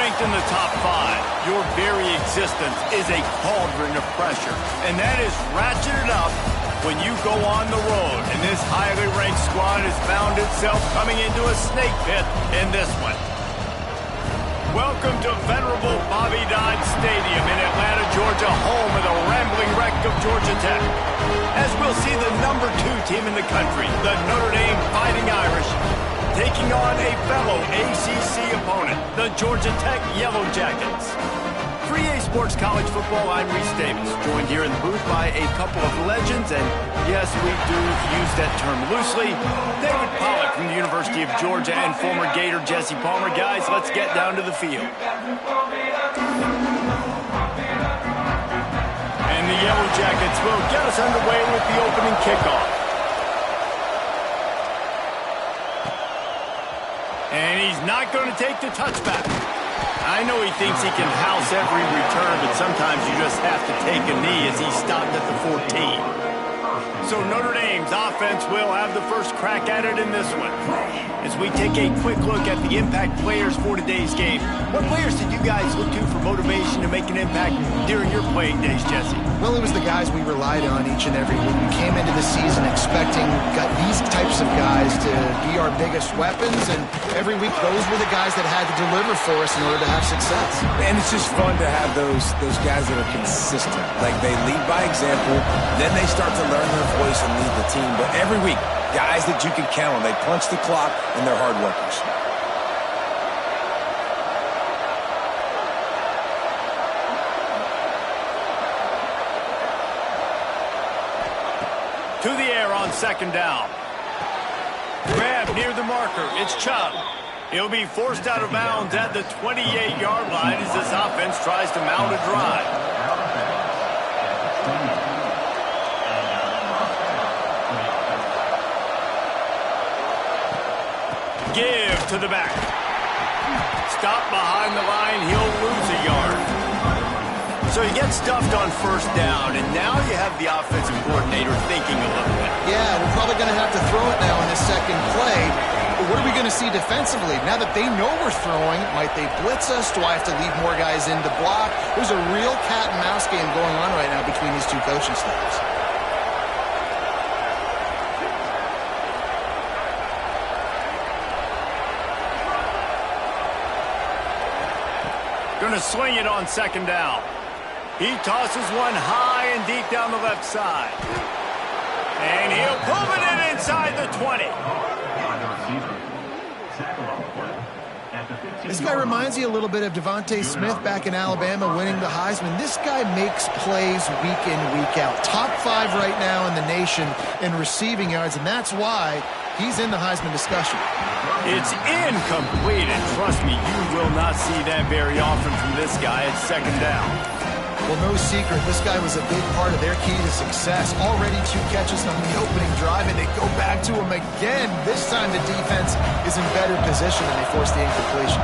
ranked in the top 5, your very existence is a cauldron of pressure. And that is ratcheted up when you go on the road. And this highly ranked squad has found itself coming into a snake pit in this one. Welcome to venerable Bobby Dodd Stadium in Atlanta, Georgia, home of the rambling wreck of Georgia Tech. As we'll see the number 2 team in the country, the Notre Dame Fighting Irish, taking on a fellow ACC opponent, the Georgia Tech Yellow Jackets. For EA Sports College Football, I'm Reese Davis, joined here in the booth by a couple of legends, and yes, we do use that term loosely. David Pollack from the University of Georgia and former Gator Jesse Palmer. Guys, let's get down to the field. And the Yellow Jackets will get us underway with the opening kickoff. And he's not going to take the touchback. I know he thinks he can house every return, but sometimes you just have to take a knee as he stopped at the 14. So Notre Dame's offense will have the first crack at it in this one. As we take a quick look at the impact players for today's game, what players did you guys look to for motivation to make an impact during your playing days, Jesse? Well, it was the guys we relied on each and every week. We came into the season expecting these types of guys to be our biggest weapons, and every week those were the guys that had to deliver for us in order to have success. And it's just fun to have those guys that are consistent. Like, they lead by example, then they start to learn their voice and lead the team. But every week, guys that you can count on. They punch the clock, and they're hard workers. To the air on second down. Grab near the marker. It's Chubb. He'll be forced out of bounds at the 28-yard line as this offense tries to mount a drive. Give to the back. Stop behind the line. He'll lose a yard. So he gets stuffed on first down, and now you have the offensive coordinator thinking a little bit. Yeah, we're probably going to have to throw it now in this second play. But what are we going to see defensively? Now that they know we're throwing, might they blitz us? Do I have to leave more guys in to block? There's a real cat and mouse game going on right now between these two coaching staffs. Going to swing it on second down. He tosses one high and deep down the left side. And he'll pull it in inside the 20. This guy reminds you a little bit of Devontae Smith back in Alabama winning the Heisman. This guy makes plays week in, week out. Top 5 right now in the nation in receiving yards, and that's why he's in the Heisman discussion. It's incomplete, and trust me, you will not see that very often from this guy at second down. Well, no secret, this guy was a big part of their key to success. Already 2 catches on the opening drive, and they go back to him again. This time the defense is in better position, and they force the incompletion.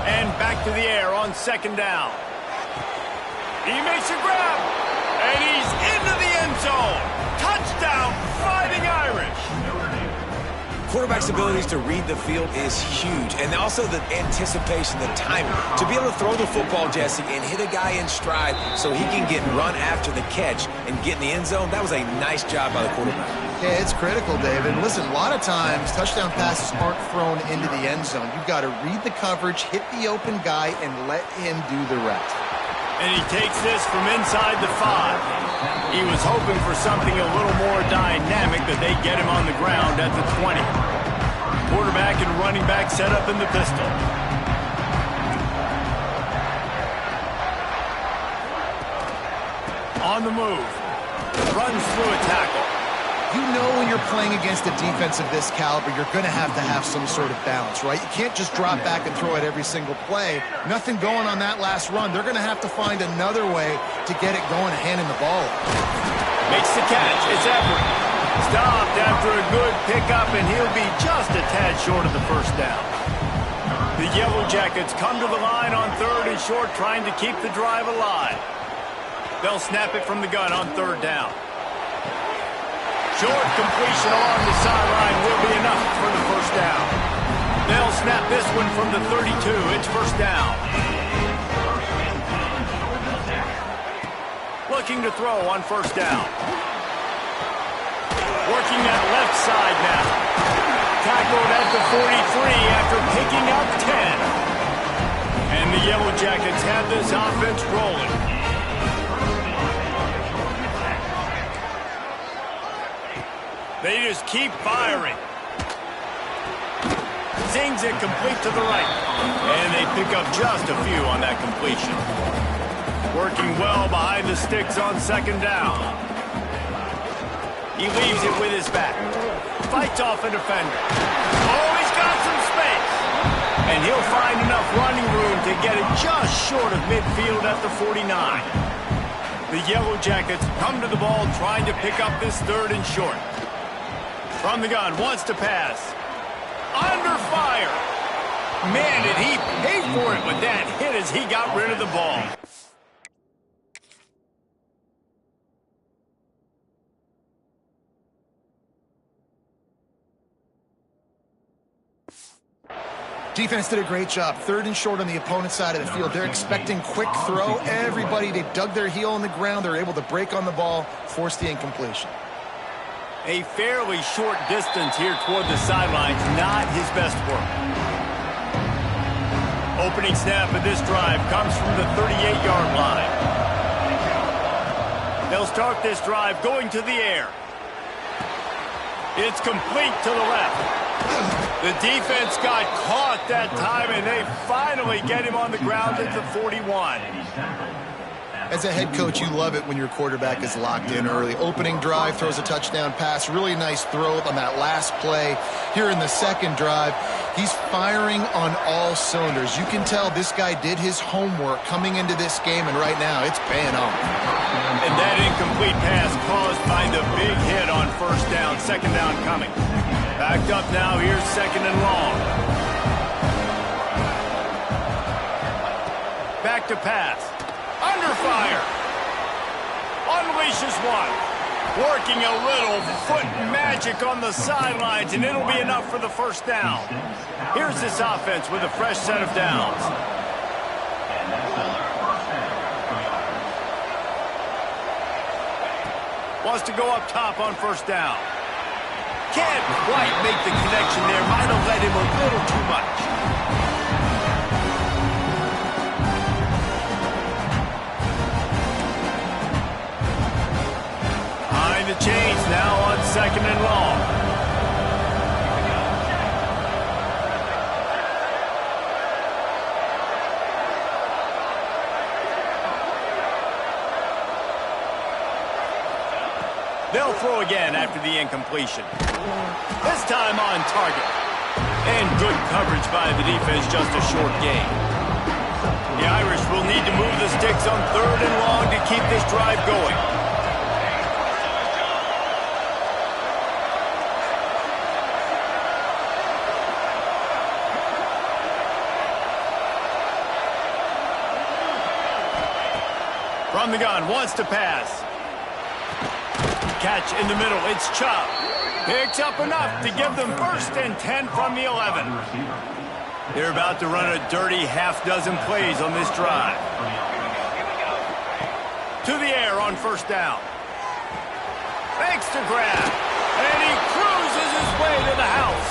And back to the air on second down. He makes a grab, and he's into the end zone. Touchdown, Fighting Irish. Quarterback's abilities to read the field is huge, and also the anticipation, the timing. To be able to throw the football, Jesse, and hit a guy in stride so he can get run after the catch and get in the end zone, that was a nice job by the quarterback. Yeah, it's critical, David. Listen, a lot of times touchdown passes aren't thrown into the end zone. You've got to read the coverage, hit the open guy, and let him do the rest. And he takes this from inside the 5. He was hoping for something a little more dynamic, but they get him on the ground at the 20. Quarterback and running back set up in the pistol. On the move. Runs through a tackle. You know when you're playing against a defense of this caliber, you're going to have some sort of balance, right? You can't just drop back and throw it every single play. Nothing going on that last run. They're going to have to find another way to get it going and handing the ball up. Makes the catch. It's Everett. Stopped after a good pickup, and he'll be just a tad short of the first down. The Yellow Jackets come to the line on third and short, trying to keep the drive alive. They'll snap it from the gun on third down. Short completion along the sideline will be enough for the first down. They'll snap this one from the 32. It's first down. Looking to throw on first down. Working that left side now. Tackled at the 43 after picking up 10. And the Yellow Jackets have this offense rolling. They just keep firing. Zings it complete to the right. And they pick up just a few on that completion. Working well behind the sticks on second down. He leaves it with his back. Fights off a defender. Oh, he's got some space. And he'll find enough running room to get it just short of midfield at the 49. The Yellow Jackets come to the ball trying to pick up this third and short. From the gun, wants to pass. Under fire. Man, did he pay for it with that hit as he got rid of the ball. Defense did a great job. Third and short on the opponent's side of the field. They're expecting quick throw. Everybody, they dug their heel in the ground. They're able to break on the ball, force the incompletion. A fairly short distance here toward the sidelines. Not his best work. Opening snap of this drive comes from the 38-yard line. They'll start this drive going to the air. It's complete to the left. The defense got caught that time, and they finally get him on the ground at the 41. As a head coach, you love it when your quarterback is locked in early. Opening drive, throws a touchdown pass. Really nice throw on that last play. Here in the second drive, he's firing on all cylinders. You can tell this guy did his homework coming into this game, and right now it's paying off. And that incomplete pass caused by the big hit on first down. Second down coming. Backed up now, here's second and long. Back to pass. Under fire. Unleashes one. Working a little foot magic on the sidelines, and it'll be enough for the first down. Here's this offense with a fresh set of downs. Wants to go up top on first down. Can't quite make the connection there. Might have led him a little too much. Behind the chains now on second and long. They'll throw again after the incompletion. This time on target. And good coverage by the defense, just a short gain. The Irish will need to move the sticks on third and long to keep this drive going. From the gun, wants to pass. Catch in the middle, it's Chubb. Picks up enough to give them first and 10 from the 11. They're about to run a dirty half-dozen plays on this drive. To the air on first down. Makes the grab. And he cruises his way to the house.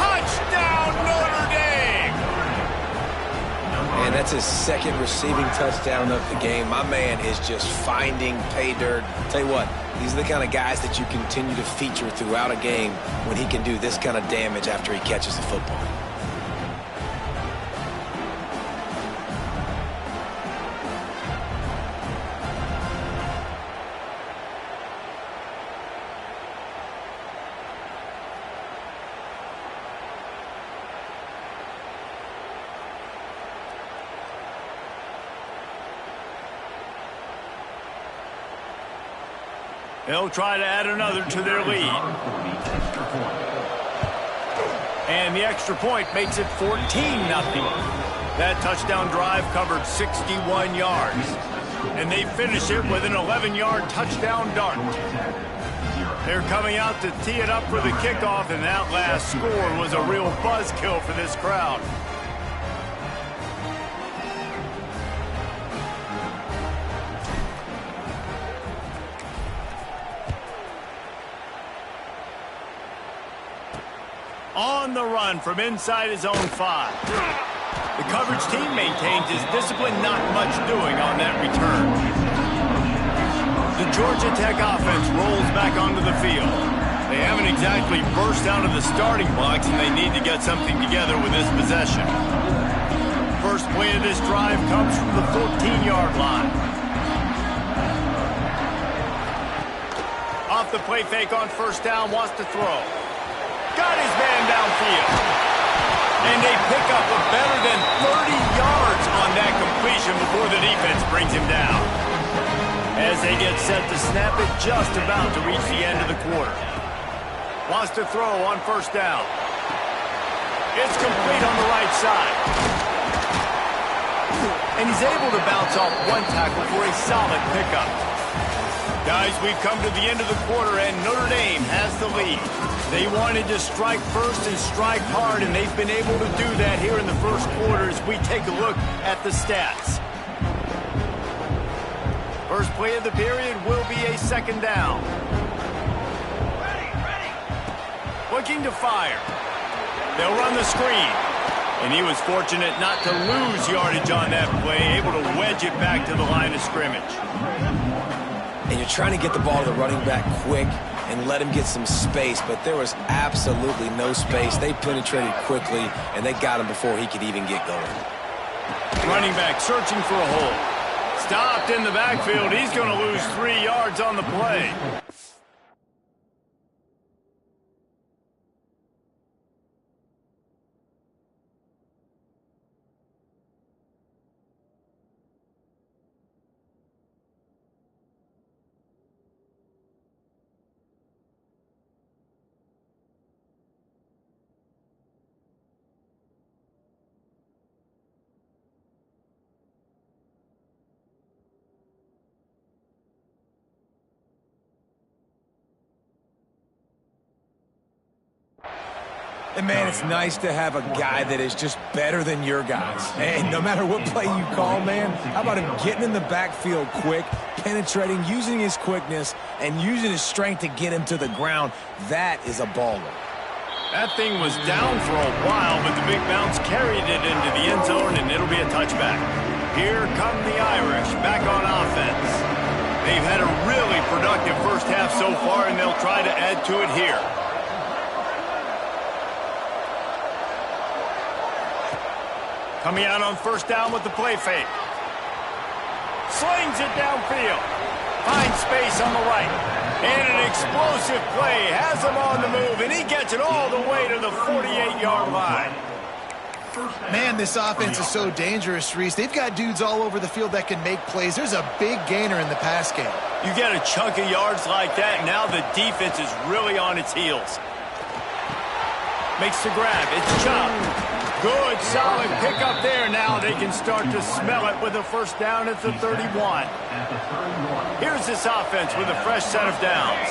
Touchdown, Notre Dame! And that's his second receiving touchdown of the game. My man is just finding pay dirt. Tell you what, these are the kind of guys that you continue to feature throughout a game when he can do this kind of damage after he catches the football. They'll try to add another to their lead. And the extra point makes it 14-0. That touchdown drive covered 61 yards. And they finish it with an 11-yard touchdown dart. They're coming out to tee it up for the kickoff, and that last score was a real buzzkill for this crowd. On the run from inside his own 5. The coverage team maintains his discipline, not much doing on that return. The Georgia Tech offense rolls back onto the field. They haven't exactly burst out of the starting blocks, and they need to get something together with this possession. First play of this drive comes from the 14-yard line. Off the play fake on first down, wants to throw. Got his man downfield. And they pick up a better than 30 yards on that completion before the defense brings him down. As they get set to snap it, just about to reach the end of the quarter. Wants to throw on first down. It's complete on the right side. And he's able to bounce off one tackle for a solid pickup. Guys, we've come to the end of the quarter, and Notre Dame has the lead. They wanted to strike first and strike hard, and they've been able to do that here in the first quarter as we take a look at the stats. First play of the period will be a second down. Looking to fire. They'll run the screen. And he was fortunate not to lose yardage on that play, able to wedge it back to the line of scrimmage. And you're trying to get the ball to the running back quick and let him get some space, but there was absolutely no space. They penetrated quickly, and they got him before he could even get going. Running back searching for a hole. Stopped in the backfield. He's going to lose 3 yards on the play. And, man, it's nice to have a guy that is just better than your guys. And no matter what play you call, man, how about him getting in the backfield quick, penetrating, using his quickness, and using his strength to get him to the ground. That is a baller. That thing was down for a while, but the big bounce carried it into the end zone, and it'll be a touchback. Here come the Irish back on offense. They've had a really productive first half so far, and they'll try to add to it here. Coming out on first down with the play fake. Slings it downfield. Finds space on the right. And an explosive play. Has him on the move, and he gets it all the way to the 48-yard line. Man, this offense is so dangerous, Reese. They've got dudes all over the field that can make plays. There's a big gainer in the pass game. You get a chunk of yards like that, now the defense is really on its heels. Makes the grab. It's Chubb. Good, solid pickup there. Now they can start to smell it with a first down at the 31. Here's this offense with a fresh set of downs.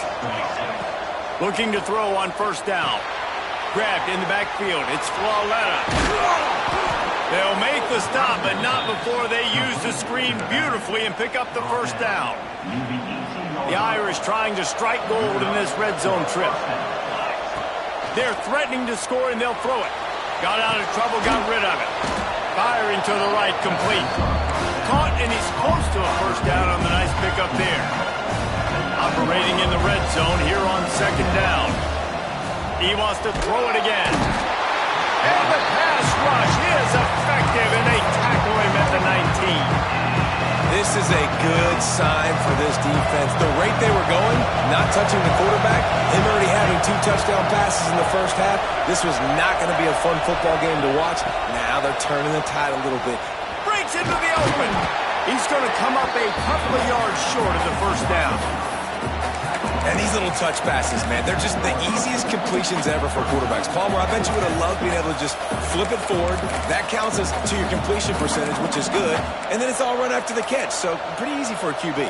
Looking to throw on first down. Grabbed in the backfield. It's Flawletta. They'll make the stop, but not before they use the screen beautifully and pick up the first down. The Irish trying to strike gold in this red zone trip. They're threatening to score, and they'll throw it. Got out of trouble, got rid of it. Firing to the right, complete. Caught, and he's close to a first down on the nice pickup there. Operating in the red zone here on second down. He wants to throw it again. And the pass rush is effective, and they tackle him at the 19. This is a good sign for this defense. The rate they were going, not touching the quarterback, him already having 2 touchdown passes in the first half, this was not going to be a fun football game to watch. Now they're turning the tide a little bit. Breaks into the open. He's going to come up a couple of yards short of the first down. And these little touch passes, man, they're just the easiest completions ever for quarterbacks. Palmer, I bet you would have loved being able to just flip it forward. That counts as to your completion percentage, which is good. And then it's all run after the catch, so pretty easy for a QB.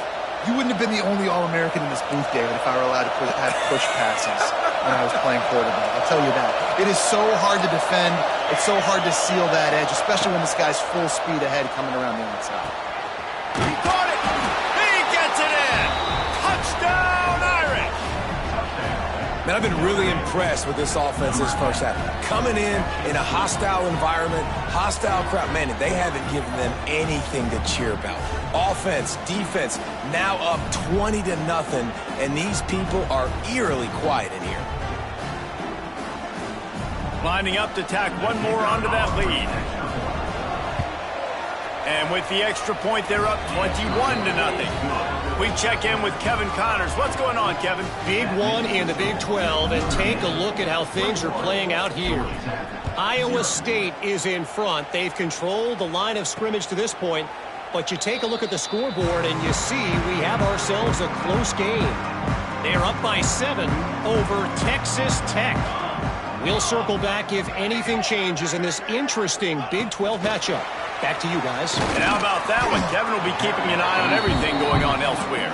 You wouldn't have been the only All-American in this booth, David, if I were allowed to have push passes when I was playing quarterback. I'll tell you that. It is so hard to defend. It's so hard to seal that edge, especially when this guy's full speed ahead coming around the outside. He caught it. He gets it in. Touchdown, Irish. Man, I've been really impressed with this offense this first half. Coming in a hostile environment, hostile crowd. Man, they haven't given them anything to cheer about. Offense, defense, now up 20-0, and these people are eerily quiet in here. Lining up to tack one more onto that lead. And with the extra point, they're up 21-0. We check in with Kevin Connors. What's going on, Kevin? Big one in the Big 12, and take a look at how things are playing out here. Iowa State is in front. They've controlled the line of scrimmage to this point, but you take a look at the scoreboard and you see we have ourselves a close game. They're up by 7 over Texas Tech. We'll circle back if anything changes in this interesting Big 12 matchup. Back to you guys. And how about that one? Kevin will be keeping an eye on everything going on elsewhere.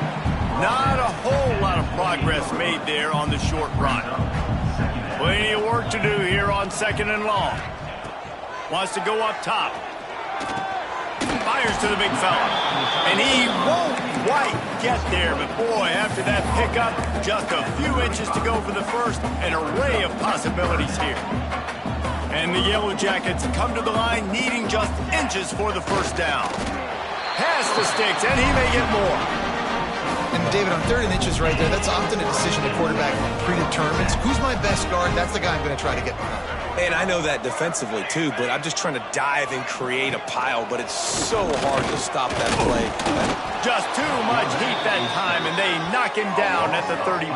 Not a whole lot of progress made there on the short run. Plenty of work to do here on 2nd and long. Wants to go up top. Fires to the big fella. And he won't quite get there. But boy, after that pickup, just a few inches to go for the first. An array of possibilities here. And the Yellow Jackets come to the line needing just inches for the first down. Pass the sticks, and he may get more. And David, on 3rd and inches right there, that's often a decision the quarterback predetermines. Who's my best guard? That's the guy I'm going to try to get behind. And I know that defensively, too, but I'm just trying to dive and create a pile, but it's so hard to stop that play. Just too much heat that time, and they knock him down at the 31.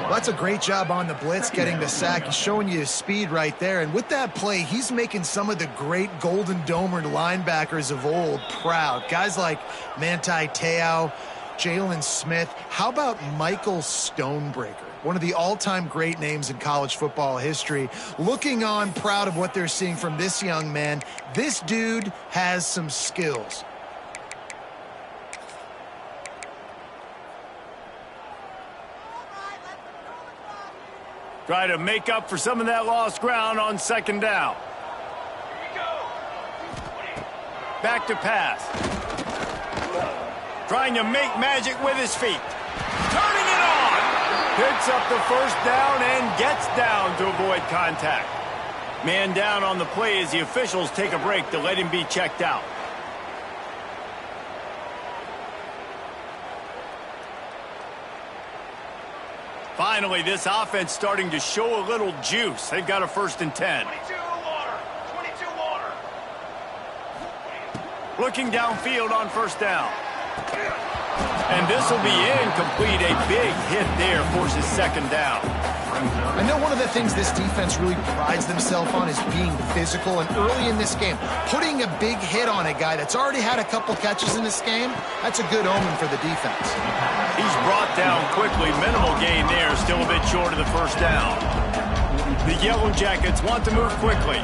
Well, that's a great job on the blitz, getting the sack. He's showing you his speed right there. And with that play, he's making some of the great Golden Domer linebackers of old proud. Guys like Manti Te'o, Jalen Smith. How about Michael Stonebreaker? One of the all-time great names in college football history. Looking on, proud of what they're seeing from this young man. This dude has some skills. Try to make up for some of that lost ground on 2nd down. Back to pass. Trying to make magic with his feet. Turning it on. Picks up the first down and gets down to avoid contact. Man down on the play as the officials take a break to let him be checked out. Finally, this offense starting to show a little juice. They've got a 1st and 10. 22 water. Looking downfield on 1st down. And this will be incomplete. A big hit there forces 2nd down. I know one of the things this defense really prides themselves on is being physical, and early in this game, putting a big hit on a guy that's already had a couple catches in this game, that's a good omen for the defense. He's brought down quickly. Minimal gain there, still a bit short of the 1st down. The Yellow Jackets want to move quickly.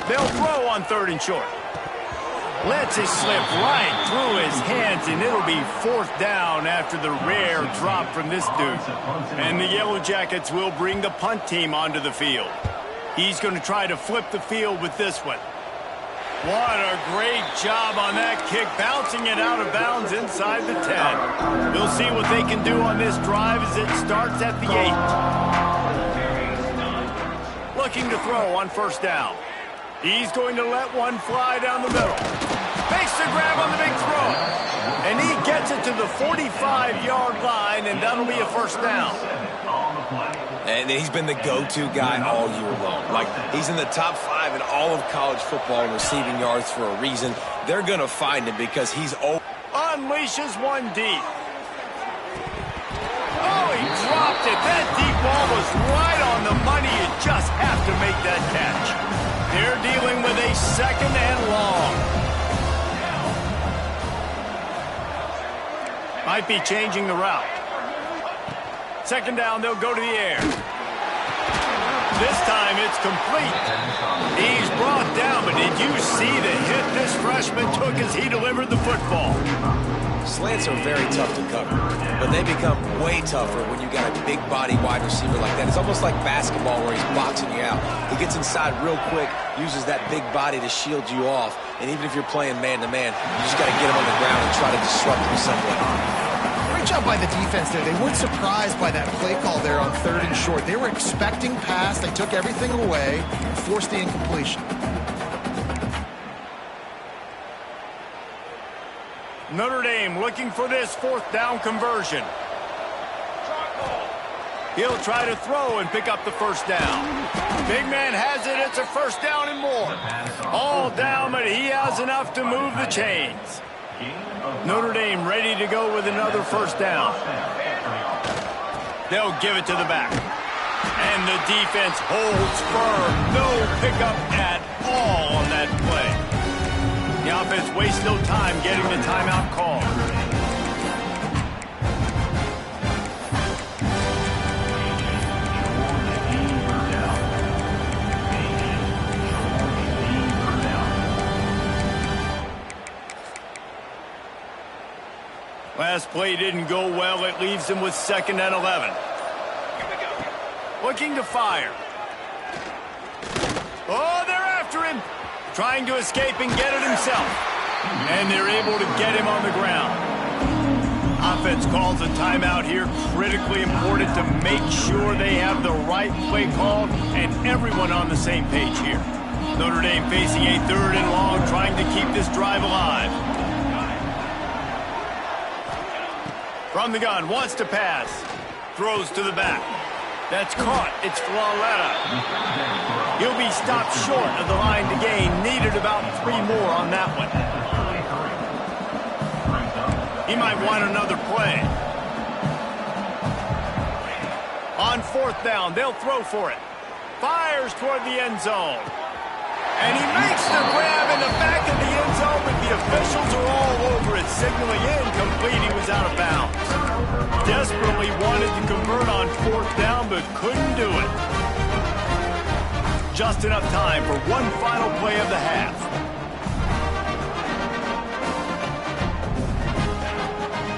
They'll throw on 3rd and short. Lets it slip right through his hands, and it'll be 4th down after the rare drop from this dude. And the Yellow Jackets will bring the punt team onto the field. He's going to try to flip the field with this one. What a great job on that kick, bouncing it out of bounds inside the 10. We'll see what they can do on this drive as it starts at the 8. Looking to throw on 1st down. He's going to let one fly down the middle. Makes the grab on the big throw. And he gets it to the 45-yard line, and that'll be a 1st down. And he's been the go-to guy all year long. Like, he's in the top 5 in all of college football in receiving yards for a reason. They're going to find him because he's unleashes one deep. Oh, he dropped it. That deep ball was right on the money. You just have to make that catch. They're dealing with a 2nd and long. Might be changing the route. 2nd down, they'll go to the air. This time it's complete. He's brought down, but did you see the hit this freshman took as he delivered the football? Slants are very tough to cover, but they become way tougher when you got a big body wide receiver like that. It's almost like basketball where he's boxing you out. He gets inside real quick, uses that big body to shield you off, and even if you're playing man-to-man, you just got to get him on the ground and try to disrupt him somewhat. Great job by the defense there. They weren't surprised by that play call there on 3rd and short. They were expecting pass. They took everything away, forced the incompletion. Notre Dame looking for this 4th down conversion. He'll try to throw and pick up the first down. Big man has it. It's a first down and more. All down, but he has enough to move the chains. Notre Dame ready to go with another first down. They'll give it to the back. And the defense holds firm. No pickup at all on that play. The offense wastes no time getting the timeout call. Last play didn't go well. It leaves him with 2nd and 11. Looking to fire. Oh, they're after him. Trying to escape and get it himself. And they're able to get him on the ground. Offense calls a timeout here. Critically important to make sure they have the right play call and everyone on the same page here. Notre Dame facing a 3rd and long, trying to keep this drive alive. From the gun, wants to pass. Throws to the back. That's caught. It's Flawletta. He'll be stopped short of the line to gain. Needed about 3 more on that one. He might want another play. On 4th down, they'll throw for it. Fires toward the end zone. And he makes the grab in the back of the end zone, but the officials are all over it, signaling incomplete. He was out of bounds. Desperately wanted to convert on 4th down, but couldn't do it. Just enough time for one final play of the half.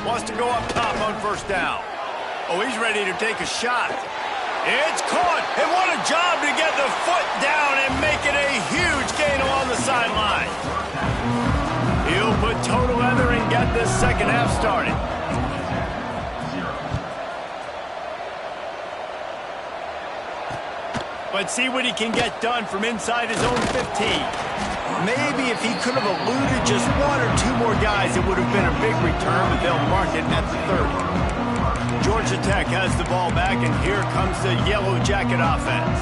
Wants to go up top on 1st down. Oh, he's ready to take a shot. It's caught, and what a job to get the foot down and make it a huge gain along the sideline. He'll put toe to leather and get this 2nd half started. But see what he can get done from inside his own 15. Maybe if he could have eluded just 1 or 2 more guys, it would have been a big return, but they'll mark it at the 30. Georgia Tech has the ball back, and here comes the Yellow Jacket offense.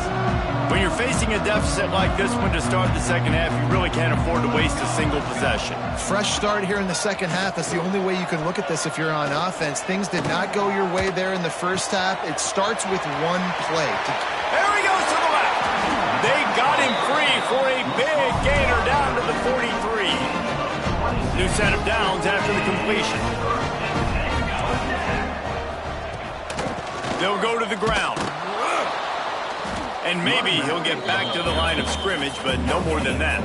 When you're facing a deficit like this one to start the 2nd half, you really can't afford to waste a single possession. Fresh start here in the 2nd half. That's the only way you can look at this if you're on offense. Things did not go your way there in the 1st half. It starts with one play. There he goes to the left. They got him free for a big gainer down to the 43. New set of downs after the completion. They'll go to the ground. And maybe he'll get back to the line of scrimmage, but no more than that.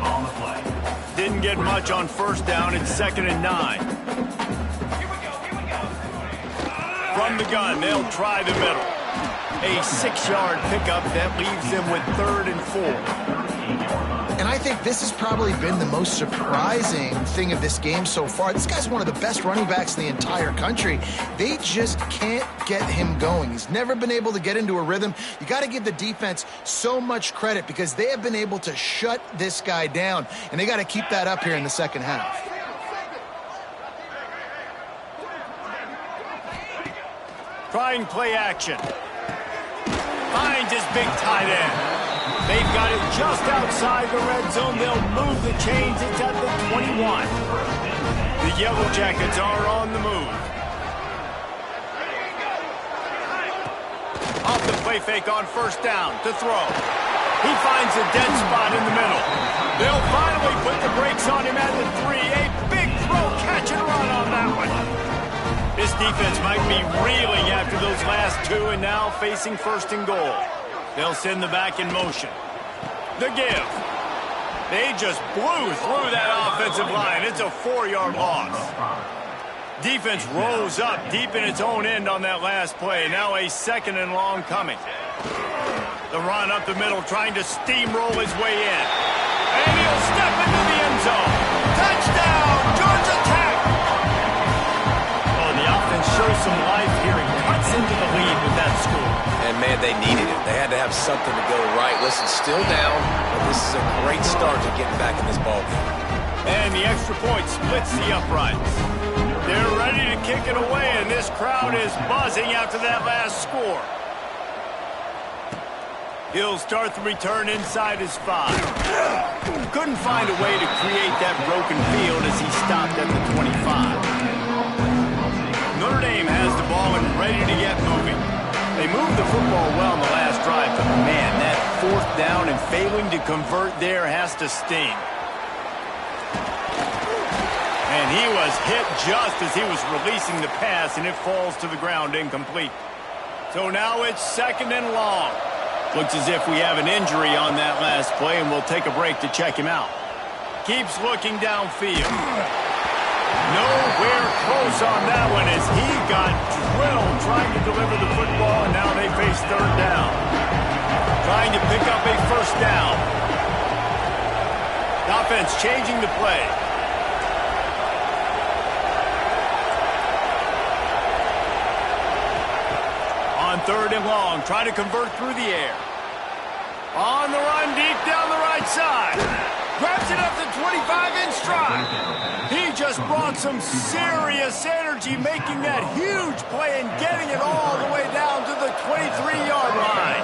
Didn't get much on 1st down. It's 2nd and 9. From the gun, they'll try the middle. A 6-yard pickup that leaves them with 3rd and 4. And I think this has probably been the most surprising thing of this game so far. This guy's one of the best running backs in the entire country. They just can't get him going. He's never been able to get into a rhythm. You got to give the defense so much credit because they have been able to shut this guy down, and they got to keep that up here in the 2nd half. Trying play action. Finds his big tight end. They've got it just outside the red zone. They'll move the chains. It's at the 21. The Yellow Jackets are on the move. Off the play fake on 1st down to throw. He finds a dead spot in the middle. They'll finally put the brakes on him at the 3. A big throw, catch and run on that one. This defense might be reeling after those last 2 and now facing 1st and goal. They'll send the back in motion. The give. They just blew through that offensive line. It's a 4-yard loss. Defense rose up deep in its own end on that last play. Now a 2nd and long coming. The run up the middle, trying to steamroll his way in. And he'll step into the end zone. Touchdown, Georgia Tech! Oh, the offense shows some life here and cuts into the lead with that score. And, man, they needed it. They had to have something to go right. Listen, still down, but this is a great start to getting back in this ballgame. And the extra point splits the uprights. They're ready to kick it away, and this crowd is buzzing after that last score. He'll start the return inside his 5. Couldn't find a way to create that broken field as he stopped at the 25. Notre Dame has the ball and ready to get moving. They moved the football well in the last drive, but man, that 4th down and failing to convert there has to sting. And he was hit just as he was releasing the pass, and it falls to the ground incomplete. So now it's 2nd and long. Looks as if we have an injury on that last play, and we'll take a break to check him out. Keeps looking downfield. Nowhere close on that one as he got drilled trying to deliver the football, and now they face 3rd down. Trying to pick up a 1st down. The offense changing the play. On 3rd and long, trying to convert through the air. On the run, deep down the right side. Grabs it up to 25 in stride. He just brought some serious energy, making that huge play and getting it all the way down to the 23-yard line.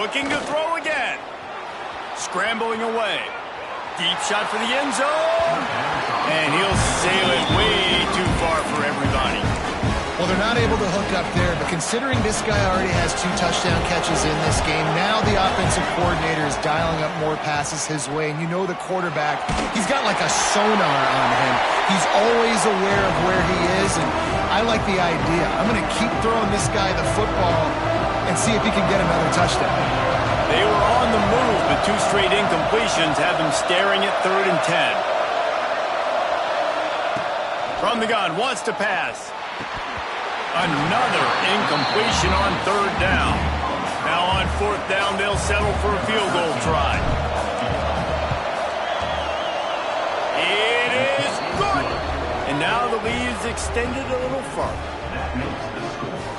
Looking to throw again. Scrambling away. Deep shot for the end zone. And he'll sail it way too far for everybody. Well, they're not able to hook up there, but considering this guy already has 2 touchdown catches in this game, now the offensive coordinator is dialing up more passes his way, and you know the quarterback, he's got like a sonar on him. He's always aware of where he is, and I like the idea. I'm going to keep throwing this guy the football and see if he can get another touchdown. They were on the move, but 2 straight incompletions have them staring at 3rd and 10. From the gun, wants to pass. Another incompletion on 3rd down. Now on 4th down, they'll settle for a field goal try. It is good. And now the lead is extended a little further.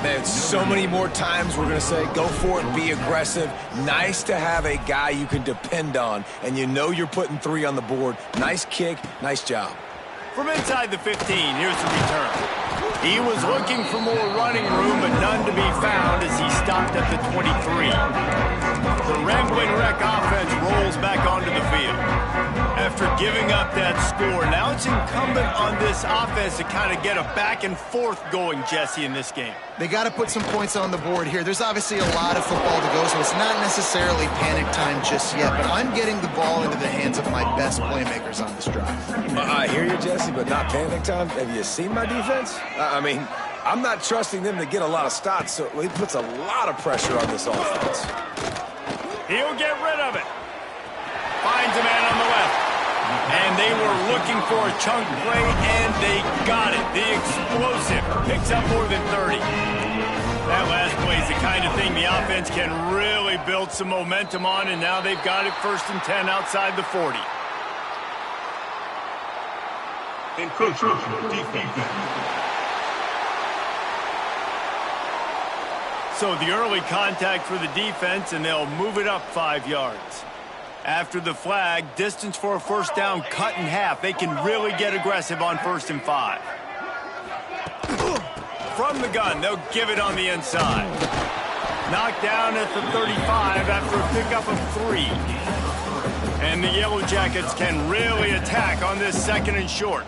Man, so many more times we're going to say, go for it, be aggressive. Nice to have a guy you can depend on, and you know you're putting 3 on the board. Nice kick, nice job. From inside the 15, here's the return. He was looking for more running room, but none to be found as he stopped at the 23. The Rambling Wreck offense rolls back onto the field. After giving up that score, now it's incumbent on this offense to kind of get a back and forth going, Jesse, in this game. They got to put some points on the board here. There's obviously a lot of football to go, so it's not necessarily panic time just yet, but I'm getting the ball into the hands of my best playmakers on this drive. I hear you, Jesse, but not panic time. Have you seen my defense? I mean, I'm not trusting them to get a lot of stops, so he puts a lot of pressure on this offense. He'll get rid of it. Finds a man on the left. And they were looking for a chunk play, and they got it. The explosive picks up more than 30. That last play is the kind of thing the offense can really build some momentum on, and now they've got it 1st and 10 outside the 40. Defense. So the early contact for the defense, and they'll move it up 5 yards. After the flag, distance for a 1st down cut in half. They can really get aggressive on 1st and 5. From the gun, they'll give it on the inside. Knocked down at the 35 after a pickup of 3. And the Yellow Jackets can really attack on this 2nd and short.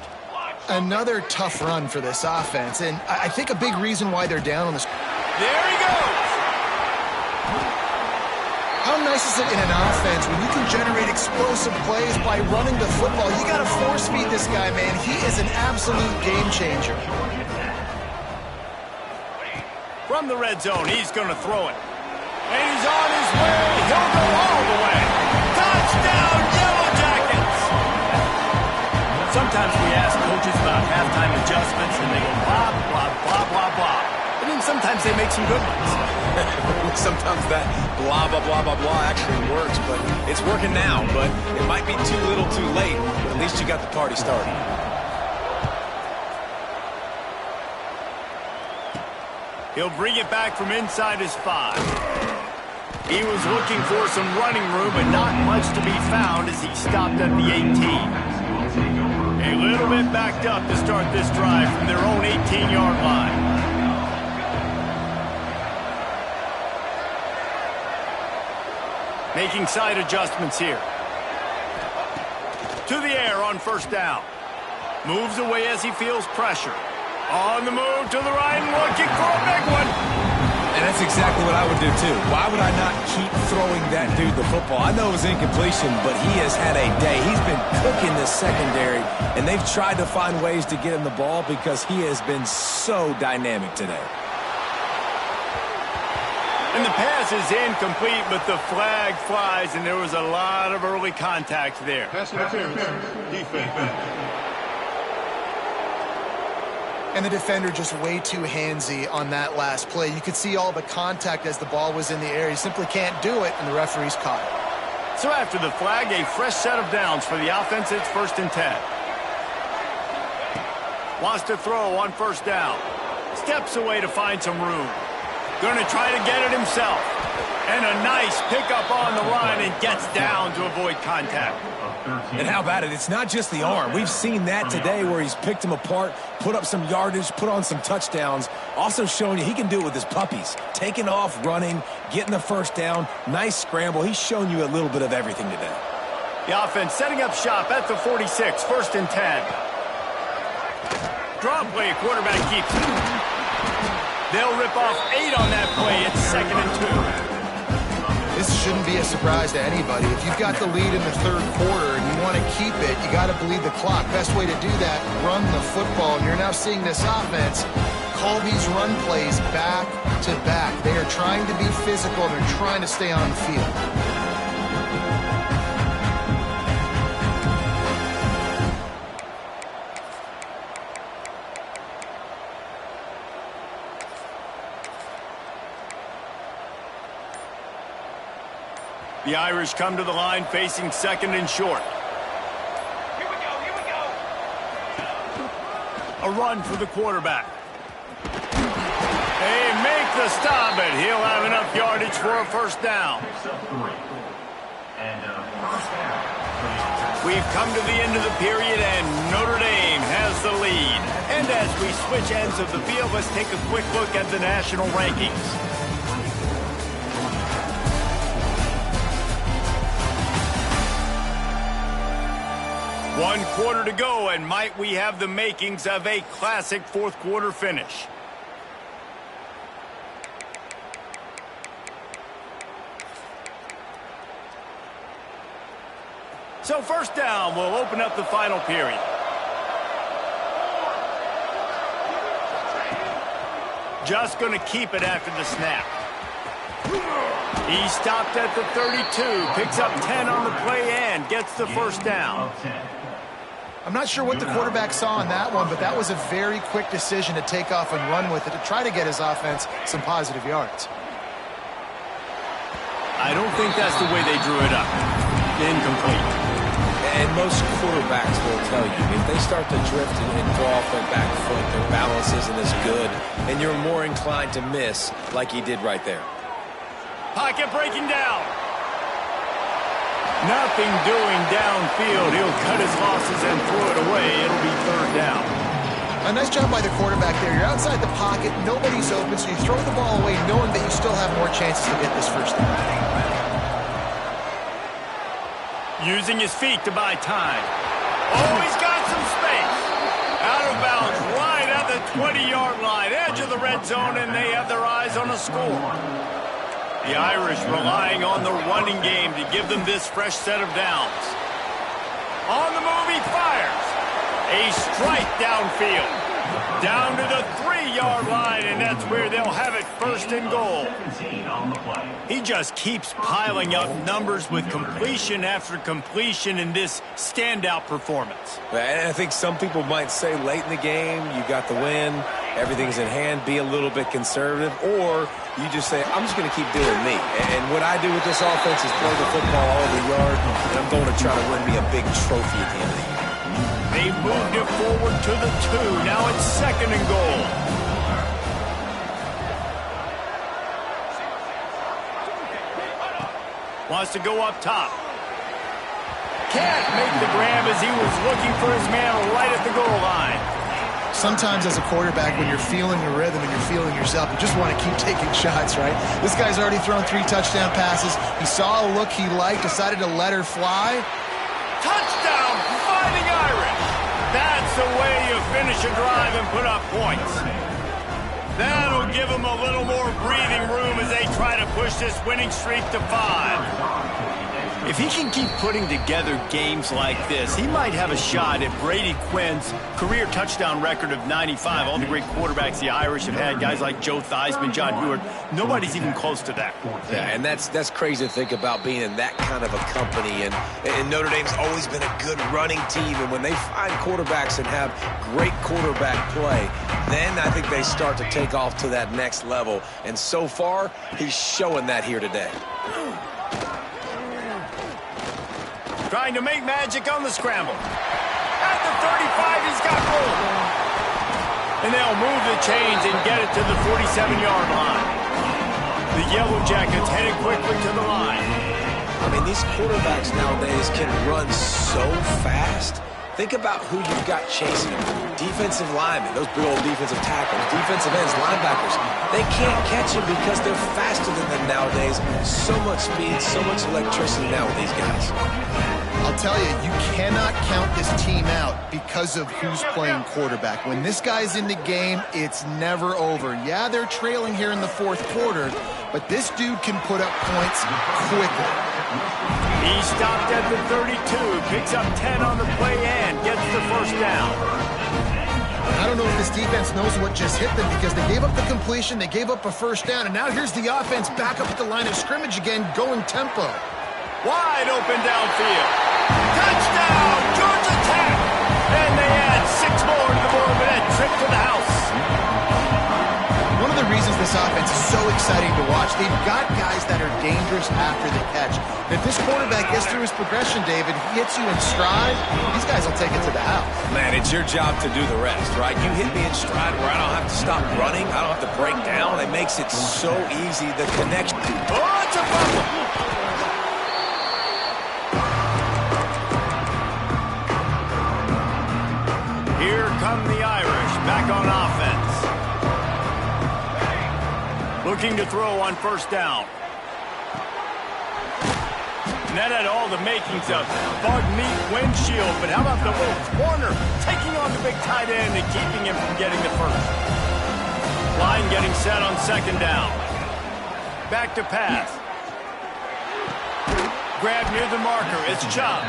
Another tough run for this offense, and I think a big reason why they're down on this. There he goes! How nice is it in an offense when you can generate explosive plays by running the football? You got to force feed this guy, man. He is an absolute game changer. From the red zone, he's going to throw it. And he's on his way. He'll go all the way. Touchdown, Yellow Jackets! Sometimes we ask coaches about halftime adjustments, and they go blah, blah, blah, blah, blah. And then sometimes they make some good ones. Sometimes that blah, blah, blah, blah, blah actually works, but it's working now. But it might be too little too late, but at least you got the party started. He'll bring it back from inside his 5. He was looking for some running room, but not much to be found as he stopped at the 18. A little bit backed up to start this drive from their own 18-yard line. Making side adjustments here. To the air on first down. Moves away as he feels pressure. On the move to the right and looking for a big one. And that's exactly what I would do, too. Why would I not keep throwing that dude the football? I know it was incompletion, but he has had a day. He's been cooking this secondary, and they've tried to find ways to get him the ball because he has been so dynamic today. And the pass is incomplete, but the flag flies, and there was a lot of early contact there. Pass interference. Defense. And the defender just way too handsy on that last play. You could see all the contact as the ball was in the air. He simply can't do it, and the referee's caught it. So after the flag, a fresh set of downs for the offense. It's 1st and 10. Wants to throw on first down. Steps away to find some room. Going to try to get it himself. And a nice pickup on the run and gets down to avoid contact. And how about it? It's not just the arm. We've seen that today where he's picked them apart, put up some yardage, put on some touchdowns. Also showing you he can do it with his puppies. Taking off, running, getting the first down. Nice scramble. He's shown you a little bit of everything today. The offense setting up shop at the 46, 1st and 10. Draw play, quarterback keeps it. They'll rip off 8 on that play. It's 2nd and 2. This shouldn't be a surprise to anybody. If you've got the lead in the 3rd quarter and you want to keep it, you got to bleed the clock. Best way to do that, run the football. And you're now seeing this offense call these run plays back to back. They are trying to be physical. They're trying to stay on the field. The Irish come to the line facing 2nd and short. Here we go. A run for the quarterback. They make the stop, and he'll have enough yardage for a first down. We've come to the end of the period, and Notre Dame has the lead. And as we switch ends of the field, let's take a quick look at the national rankings. One quarter to go, and might we have the makings of a classic 4th quarter finish. So first down, we'll open up the final period. Just going to keep it after the snap. He stopped at the 32, picks up 10 on the play and gets the first down. I'm not sure what the quarterback saw on that one, but that was a very quick decision to take off and run with it to try to get his offense some positive yards. I don't think that's the way they drew it up. Incomplete. And most quarterbacks will tell you, if they start to drift and throw off their back foot, their balance isn't as good, and you're more inclined to miss like he did right there. Pocket breaking down. Nothing doing downfield. He'll cut his losses and throw it away. It'll be 3rd down. A nice job by the quarterback there. You're outside the pocket. Nobody's open, so you throw the ball away knowing that you still have more chances to get this first down. Using his feet to buy time. Oh, he's got some space. Out of bounds right at the 20-yard line. Edge of the red zone, and they have their eyes on a score. The Irish relying on the running game to give them this fresh set of downs. On the move, he fires. A strike downfield. Down to the 3-yard line, and that's where they'll have it first and goal. He just keeps piling up numbers with completion after completion in this standout performance. And I think some people might say late in the game, you got the win, everything's in hand, be a little bit conservative, or you just say, I'm just going to keep doing me. And what I do with this offense is throw the football all over the yard, and I'm going to try to win me a big trophy at the end of the year. They moved it forward to the 2. Now it's second and goal. Wants to go up top. Can't make the grab as he was looking for his man right at the goal line. Sometimes as a quarterback, when you're feeling the rhythm and you're feeling yourself, you just want to keep taking shots, right? This guy's already thrown 3 touchdown passes. He saw a look he liked, decided to let her fly. Touchdown, Fighting Irish. That's the way you finish a drive and put up points. That'll give them a little more breathing room as they try to push this winning streak to 5. If he can keep putting together games like this, he might have a shot at Brady Quinn's career touchdown record of 95. All the great quarterbacks the Irish have had, guys like Joe Theismann, John Heward, nobody's even close to that. Yeah, and that's crazy to think about being in that kind of a company. And Notre Dame's always been a good running team. And when they find quarterbacks and have great quarterback play, then I think they start to take off to that next level. And so far, he's showing that here today. Trying to make magic on the scramble. At the 35, he's got room. And they'll move the chains and get it to the 47-yard line. The Yellow Jackets headed quickly to the line. I mean, these quarterbacks nowadays can run so fast. Think about who you've got chasing them. Defensive linemen, those big old defensive tackles, defensive ends, linebackers. They can't catch him because they're faster than them nowadays. So much speed, so much electricity now with these guys. I'll tell you, you cannot count this team out because of who's playing quarterback. When this guy's in the game, it's never over. Yeah, they're trailing here in the 4th quarter, but this dude can put up points quickly. He stopped at the 32, picks up 10 on the play and gets the first down. I don't know if this defense knows what just hit them because they gave up the completion, they gave up a first down, and now here's the offense back up at the line of scrimmage again, going tempo. Wide open downfield. Touchdown, Georgia Tech! And they add 6 more to the board with that trip to the house. One of the reasons this offense is so exciting to watch, they've got guys that are dangerous after the catch. And if this quarterback gets through his progression, David, he hits you in stride, these guys will take it to the house. Man, it's your job to do the rest, right? You hit me in stride where I don't have to stop running, I don't have to break down. It makes it so easy, the connection. Oh, it's a fumble. Here come the Irish, back on offense. Looking to throw on first down. And that had all the makings of bug meat windshield, but how about the little corner taking on the big tight end and keeping him from getting the first? Line getting set on second down. Back to pass. Grab near the marker, it's Chubb.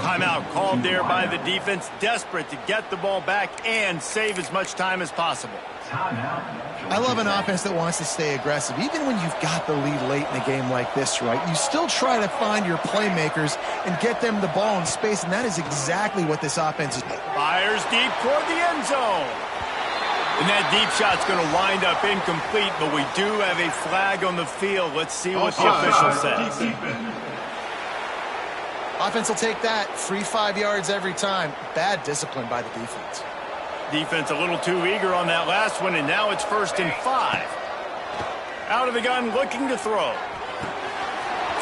Timeout called there by the defense, desperate to get the ball back and save as much time as possible. I love an offense that wants to stay aggressive. Even when you've got the lead late in a game like this, right, you still try to find your playmakers and get them the ball in space, and that is exactly what this offense is. Fires deep toward the end zone. And that deep shot's going to wind up incomplete, but we do have a flag on the field. Let's see what the official says. Offense will take that. Free 5 yards every time. Bad discipline by the defense. Defense a little too eager on that last one, and now it's 1st and 5. Out of the gun, looking to throw.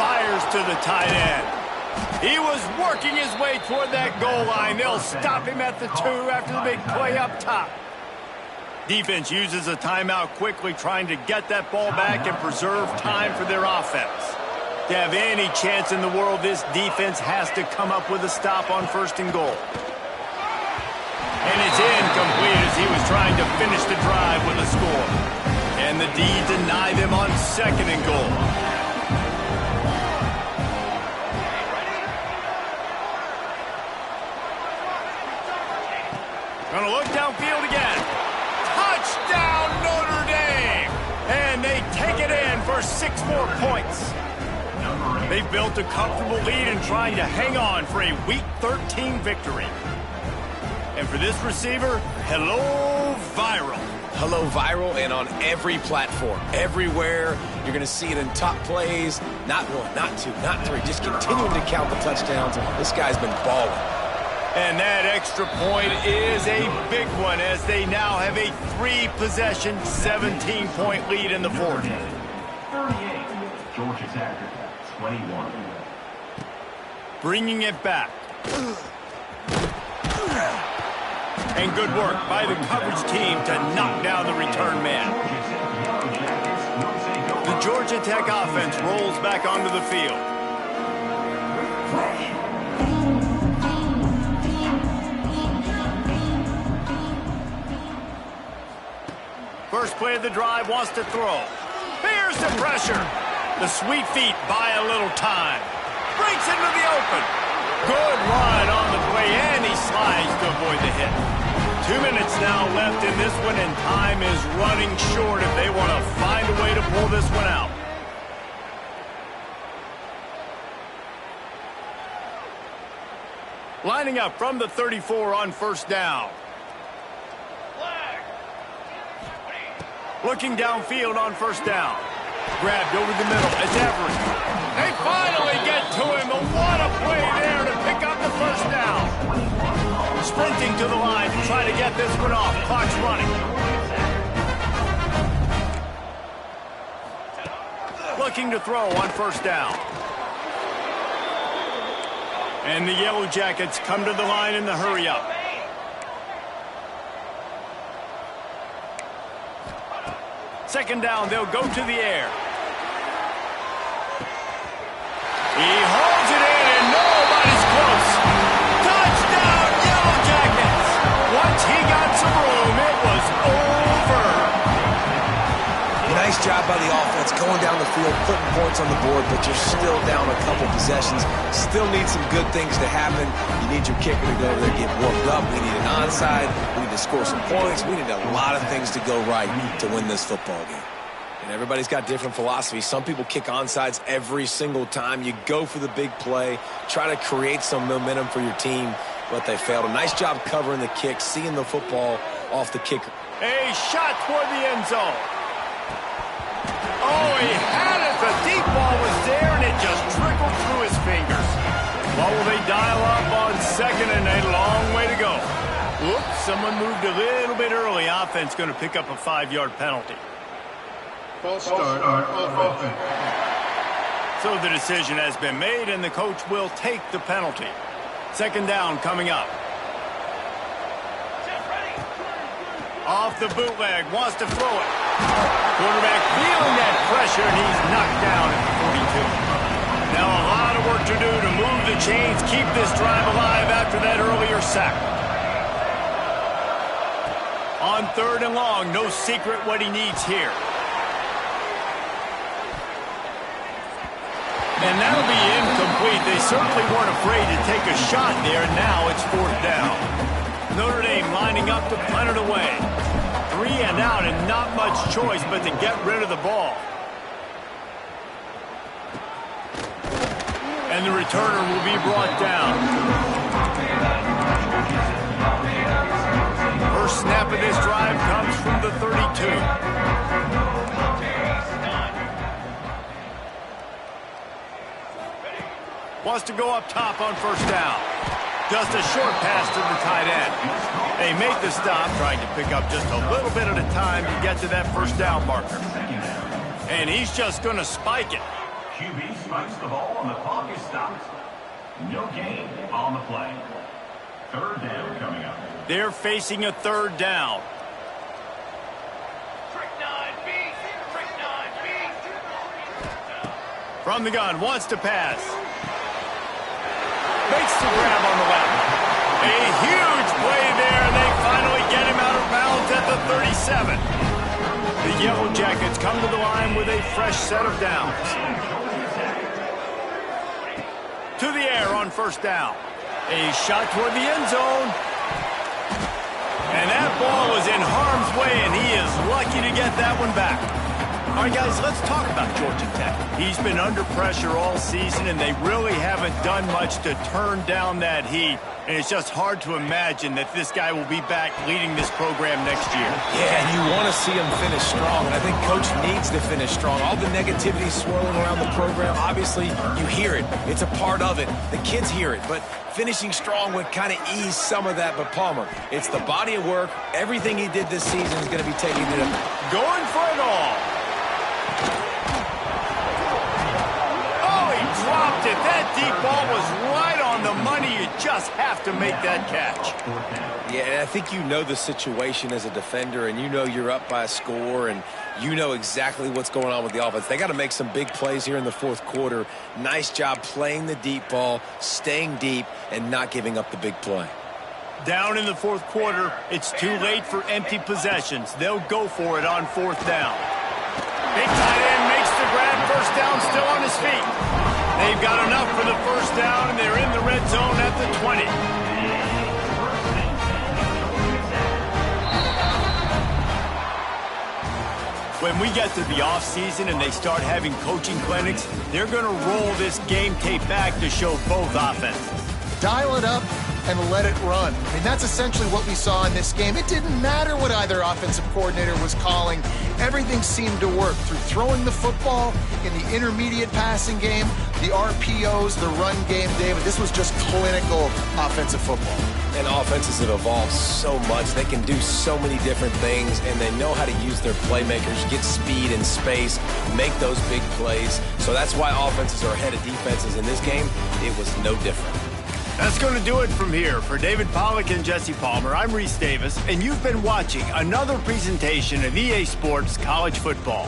Fires to the tight end. He was working his way toward that goal line. They'll stop him at the 2 after the big play up top. Defense uses a timeout quickly, trying to get that ball back and preserve time for their offense. To have any chance in the world, this defense has to come up with a stop on 1st and goal. And it's incomplete as he was trying to finish the drive with a score. And the D deny them on 2nd and goal. Gonna look downfield again. Touchdown, Notre Dame! And 6 more points. They've built a comfortable lead and trying to hang on for a Week 13 victory. And for this receiver, hello, viral. Hello, viral, and on every platform, everywhere. You're going to see it in top plays. Not 1, not 2, not 3. Just continuing to count the touchdowns. This guy's been balling. And that extra point is a big one as they now have a 3-possession, 17-point lead in the fourth. 38, Georgia Tech, 21. Bringing it back. And good work by the coverage team to knock down the return man. The Georgia Tech offense rolls back onto the field. First play of the drive, wants to throw. Here's the pressure. The sweet feet buy a little time. Breaks into the open. Good run on the play, and he slides to avoid the hit. 2 minutes now left in this one, and time is running short if they want to find a way to pull this one out. Lining up from the 34 on first down. Looking downfield on first down. Grabbed over the middle. It's Everett. They finally get to him. What a play there to pick up the first down. Sprinting to the line to try to get this one off. Clock's running. Looking to throw on first down. And the Yellow Jackets come to the line in the hurry up. Second down, they'll go to the air. He holds it in, and nobody's close. Touchdown, Yellow Jackets! Once he got some room, it was over. Nice job by the offense going down the field, putting points on the board, but you're still down a couple possessions. Still need some good things to happen. You need your kicker to go over there, get warmed up. We need an onside. We need to score some points. We need a lot of things to go right to win this football game. And everybody's got different philosophies. Some people kick onsides every single time. You go for the big play, try to create some momentum for your team, but they failed. A nice job covering the kick, seeing the football off the kicker. A shot toward the end zone. Oh, he had it. The deep ball was there, and it just trickled through his fingers. What will they dial up on second and a long way to go? Whoops, someone moved a little bit early. Offense going to pick up a 5-yard penalty. False start on offense. So the decision has been made, and the coach will take the penalty. Second down coming up. Off the bootleg, wants to throw it. Quarterback feeling that pressure, and he's knocked down at the 42. Now a lot of work to do to move the chains, keep this drive alive after that earlier sack. On third and long, no secret what he needs here. And that'll be incomplete. They certainly weren't afraid to take a shot there. Now it's fourth down. Notre Dame lining up to punt it away. 3 and out, and not much choice but to get rid of the ball. And the returner will be brought down. First snap of this drive comes from the 32. Wants to go up top on first down. Just a short pass to the tight end. They make the stop, trying to pick up just a little bit at a time to get to that first down marker. And he's just going to spike it. QB spikes the ball and the clock is stopped. No gain on the play. Third down coming up. They're facing a third down. From the gun, wants to pass. Makes the grab on the left. A huge play there, and they finally get him out of bounds at the 37. The Yellow Jackets come to the line with a fresh set of downs. To the air on first down. A shot toward the end zone. And that ball was in harm's way, and he is lucky to get that one back. All right, guys, let's talk about Georgia Tech. He's been under pressure all season, and they really haven't done much to turn down that heat. And it's just hard to imagine that this guy will be back leading this program next year. Yeah, and you want to see him finish strong, and I think Coach needs to finish strong. All the negativity swirling around the program, obviously, you hear it. It's a part of it. The kids hear it, but finishing strong would kind of ease some of that. But Palmer, it's the body of work. Everything he did this season is going to be taken to him. Going for it all. Oh, he dropped it. That deep ball was right on the money. You just have to make that catch. Yeah, and I think you know the situation as a defender, and you know you're up by a score, and you know exactly what's going on with the offense. They got to make some big plays here in the fourth quarter. Nice job playing the deep ball, staying deep, and not giving up the big play. Down in the fourth quarter, it's too late for empty possessions. They'll go for it on fourth down. Big tight end makes the grab, first down, still on his feet. They've got enough for the first down, and they're in the red zone at the 20. When we get to the offseason and they start having coaching clinics, they're going to roll this game tape back to show both offenses. Dial it up and let it run. I mean, that's essentially what we saw in this game. It didn't matter what either offensive coordinator was calling. Everything seemed to work through throwing the football in the intermediate passing game, the RPOs, the run game, David. This was just clinical offensive football. And offenses have evolved so much. They can do so many different things, and they know how to use their playmakers, get speed and space, make those big plays. So that's why offenses are ahead of defenses. In this game, it was no different. That's going to do it from here. For David Pollack and Jesse Palmer, I'm Reese Davis, and you've been watching another presentation of EA Sports College Football.